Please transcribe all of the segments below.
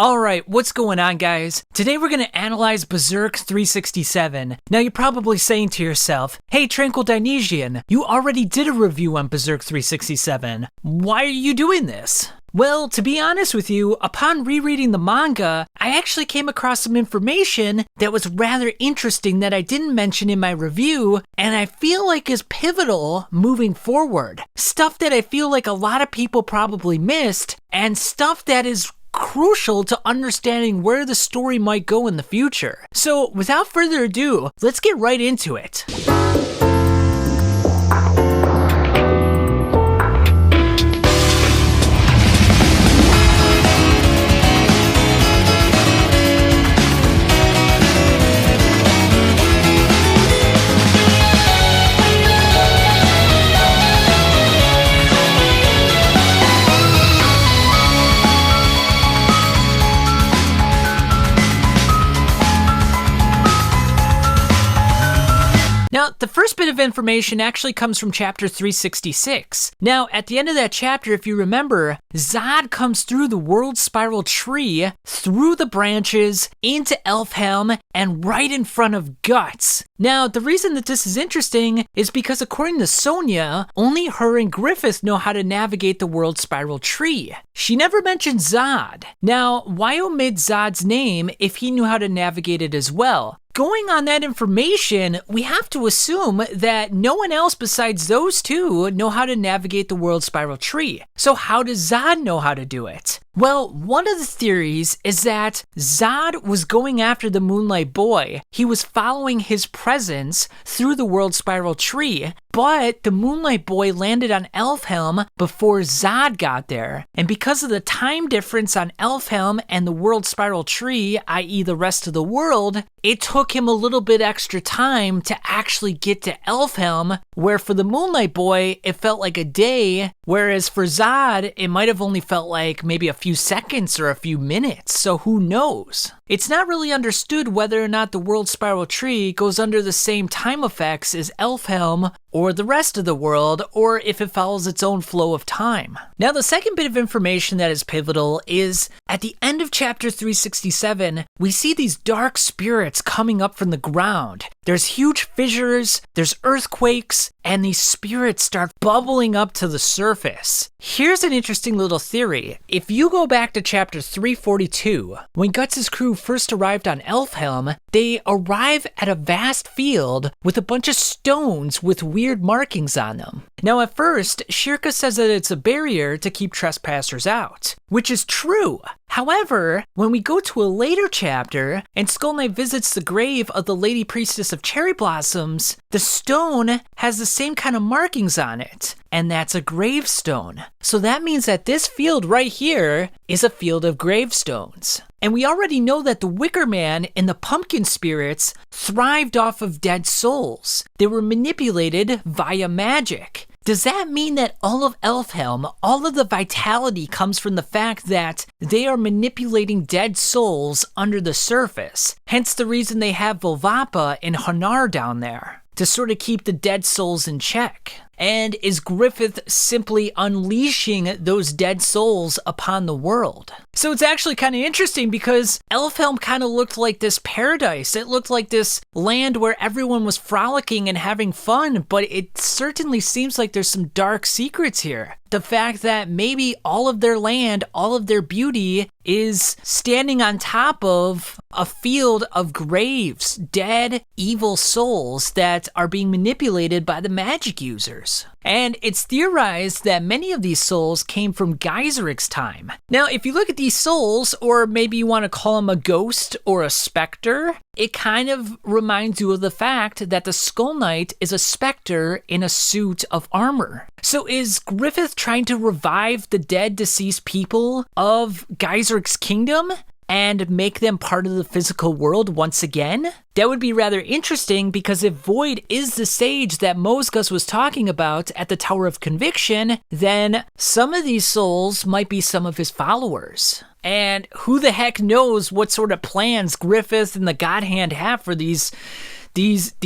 Alright, what's going on, guys? Today we're going to analyze Berserk 367. Now you're probably saying to yourself, hey Tranquil Dionysian, you already did a review on Berserk 367. Why are you doing this? Well, to be honest with you, upon rereading the manga, I actually came across some information that was rather interesting that I didn't mention in my review, and I feel like is pivotal moving forward. Stuff that I feel like a lot of people probably missed, and stuff that is crucial to understanding where the story might go in the future. So, without further ado, let's get right into it. Now, the first bit of information actually comes from chapter 366. Now, at the end of that chapter, if you remember, Zod comes through the world spiral tree, through the branches, into Elfhelm, and right in front of Guts. Now, the reason that this is interesting is because according to Sonya, only her and Griffith know how to navigate the world spiral tree. She never mentioned Zod. Now, why omit Zod's name if he knew how to navigate it as well? Going on that information, we have to assume that no one else besides those two know how to navigate the world spiral tree. So how does Zod know how to do it? Well, one of the theories is that Zod was going after the Moonlight Boy. He was following his presence through the world spiral tree, but the Moonlight Boy landed on Elfhelm before Zod got there. And because of the time difference on Elfhelm and the world spiral tree, i.e. the rest of the world, it took him a little bit extra time to actually get to Elfhelm, where for the Moonlight Boy, it felt like a day, whereas for Zod, it might have only felt like maybe a few seconds or a few minutes, so who knows? It's not really understood whether or not the world spiral tree goes under the same time effects as Elfhelm or the rest of the world, or if it follows its own flow of time. Now, the second bit of information that is pivotal is at the end of chapter 367, we see these dark spirits coming up from the ground. There's huge fissures, there's earthquakes, and these spirits start bubbling up to the surface. Here's an interesting little theory. If you go back to chapter 342, when Guts' crew first arrived on Elfhelm, they arrive at a vast field with a bunch of stones with weird markings on them. Now at first, Shirka says that it's a barrier to keep trespassers out, which is true. However, when we go to a later chapter, and Skull Knight visits the grave of the Lady Priestess of Cherry Blossoms, the stone has the same kind of markings on it, and that's a gravestone. So that means that this field right here is a field of gravestones. And we already know that the Wicker Man and the Pumpkin Spirits thrived off of dead souls. They were manipulated via magic. Does that mean that all of Elfhelm, all of the vitality comes from the fact that they are manipulating dead souls under the surface? Hence the reason they have Volvapa and Hanar down there, to sort of keep the dead souls in check. And is Griffith simply unleashing those dead souls upon the world? So it's actually kind of interesting because Elfhelm kind of looked like this paradise. It looked like this land where everyone was frolicking and having fun, but it certainly seems like there's some dark secrets here. The fact that maybe all of their land, all of their beauty is standing on top of a field of graves, dead, evil souls that are being manipulated by the magic users. And it's theorized that many of these souls came from Geyseric's time. Now, if you look at these souls, or maybe you want to call them a ghost or a specter, it kind of reminds you of the fact that the Skull Knight is a specter in a suit of armor. So is Griffith trying to revive the dead, deceased people of Geyseric's kingdom and make them part of the physical world once again? That would be rather interesting, because if Void is the sage that Mosgus was talking about at the Tower of Conviction, then some of these souls might be some of his followers. And who the heck knows what sort of plans Griffith and the God Hand have for these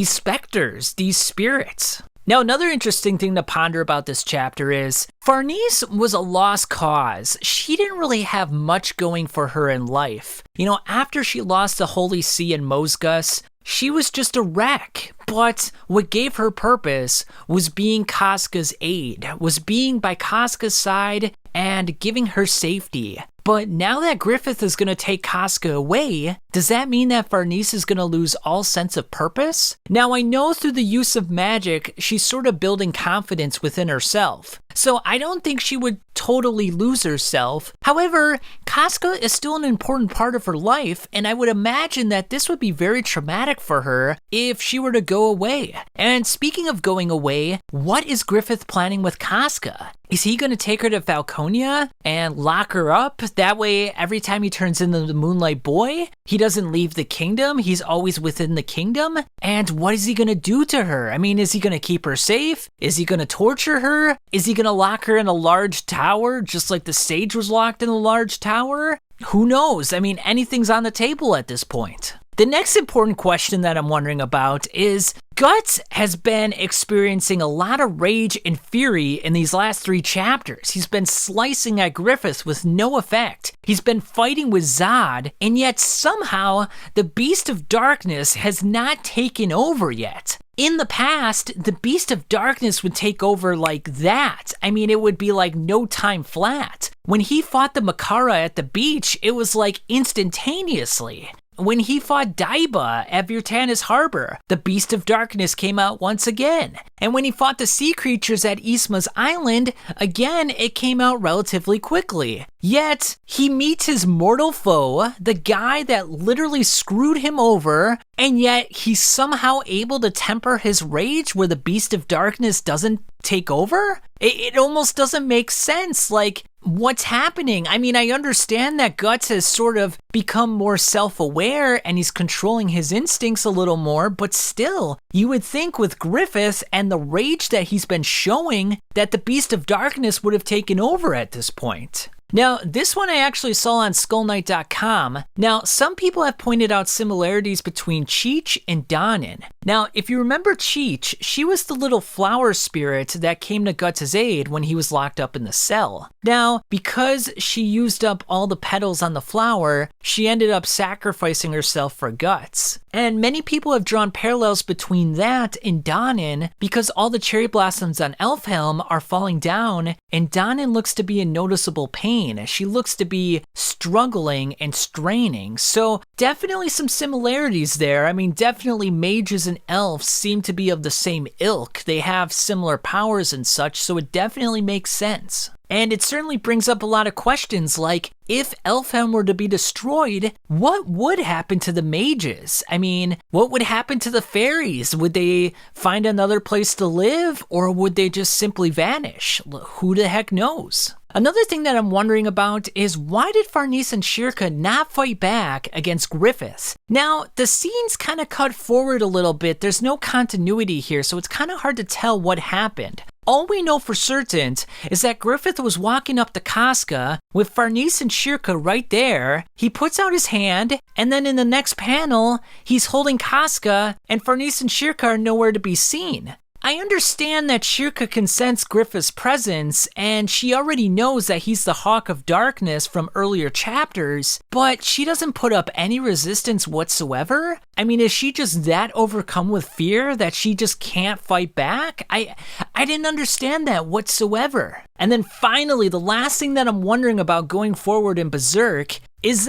specters, these spirits. Now, another interesting thing to ponder about this chapter is Farnese was a lost cause. She didn't really have much going for her in life. After she lost the Holy See in Mosgus, she was just a wreck. But what gave her purpose was being Casca's aide, was being by Casca's side and giving her safety. But now that Griffith is going to take Casca away, does that mean that Farnese is going to lose all sense of purpose? Now, I know through the use of magic, she's sort of building confidence within herself. So I don't think she would totally lose herself. However, Casca is still an important part of her life, and I would imagine that this would be very traumatic for her if she were to go away. And speaking of going away, what is Griffith planning with Casca? Is he going to take her to Falconia and lock her up? That way, every time he turns into the Moonlight Boy, he doesn't leave the kingdom. He's always within the kingdom. And what is he going to do to her? I mean, is he going to keep her safe? Is he going to torture her? Is he going to lock her in a large tower, just like the sage was locked in a large tower? Who knows? I mean, anything's on the table at this point. The next important question that I'm wondering about is, Guts has been experiencing a lot of rage and fury in these last 3 chapters. He's been slicing at Griffith with no effect. He's been fighting with Zod, and yet somehow the Beast of Darkness has not taken over yet. In the past, the Beast of Darkness would take over like that. I mean, it would be like no time flat. When he fought the Makara at the beach, it was like instantaneously. When he fought Daiba at Virtanis Harbor, the Beast of Darkness came out once again. And when he fought the sea creatures at Isma's Island, again, it came out relatively quickly. Yet, he meets his mortal foe, the guy that literally screwed him over, and yet he's somehow able to temper his rage where the Beast of Darkness doesn't take over? It almost doesn't make sense. Like, what's happening? I mean, I understand that Guts has sort of become more self-aware and he's controlling his instincts a little more, but still, you would think with Griffith and the rage that he's been showing that the Beast of Darkness would have taken over at this point. Now, this one I actually saw on SkullKnight.com. Now, some people have pointed out similarities between Cheech and Donnan. Now, if you remember Cheech, she was the little flower spirit that came to Guts' aid when he was locked up in the cell. Now, because she used up all the petals on the flower, she ended up sacrificing herself for Guts. And many people have drawn parallels between that and Donnan because all the cherry blossoms on Elfhelm are falling down, and Donnan looks to be in noticeable pain. She looks to be struggling and straining. So definitely some similarities there. I mean, definitely mages and elves seem to be of the same ilk. They have similar powers and such, so it definitely makes sense. And it certainly brings up a lot of questions like, if Elfhelm were to be destroyed, what would happen to the mages? I mean, what would happen to the fairies? Would they find another place to live, or would they just simply vanish? Who the heck knows? Another thing that I'm wondering about is, why did Farnese and Shirka not fight back against Griffith? Now, the scene's kind of cut forward a little bit. There's no continuity here, so it's kind of hard to tell what happened. All we know for certain is that Griffith was walking up to Casca with Farnese and Shirka right there. He puts out his hand, and then in the next panel, he's holding Casca, and Farnese and Shirka are nowhere to be seen. I understand that Shirka can sense Griffith's presence, and she already knows that he's the Hawk of Darkness from earlier chapters, but she doesn't put up any resistance whatsoever? I mean, is she just that overcome with fear that she just can't fight back? I didn't understand that whatsoever. And then finally, the last thing that I'm wondering about going forward in Berserk is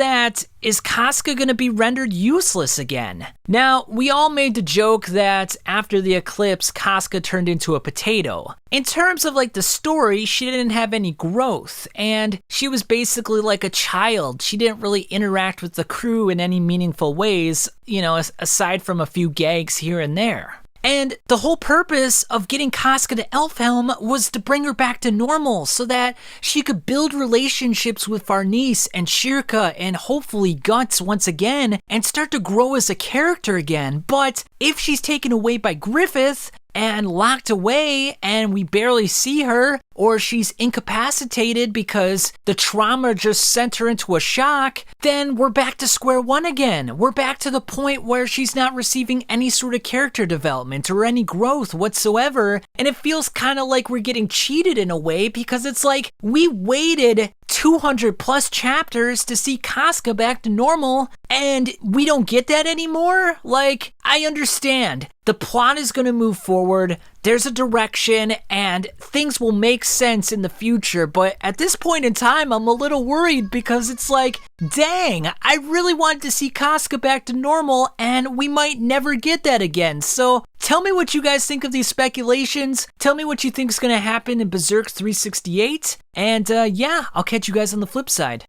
Casca going to be rendered useless again? Now, we all made the joke that after the eclipse, Casca turned into a potato. In terms of like the story, she didn't have any growth, and she was basically like a child. She didn't really interact with the crew in any meaningful ways, aside from a few gags here and there. And the whole purpose of getting Casca to Elfhelm was to bring her back to normal so that she could build relationships with Farnese and Shirka and hopefully Guts once again and start to grow as a character again. But if she's taken away by Griffith and locked away and we barely see her, or she's incapacitated because the trauma just sent her into a shock, then we're back to square one again. We're back to the point where she's not receiving any sort of character development or any growth whatsoever, and it feels kind of like we're getting cheated in a way, because it's like we waited 200 plus chapters to see Casca back to normal, and we don't get that anymore? Like, I understand. The plot is going to move forward, there's a direction, and things will make sense in the future, but at this point in time, I'm a little worried because it's like, dang, I really wanted to see Casca back to normal, and we might never get that again. So tell me what you guys think of these speculations. Tell me what you think is going to happen in Berserk 368. And yeah, I'll catch you guys on the flip side.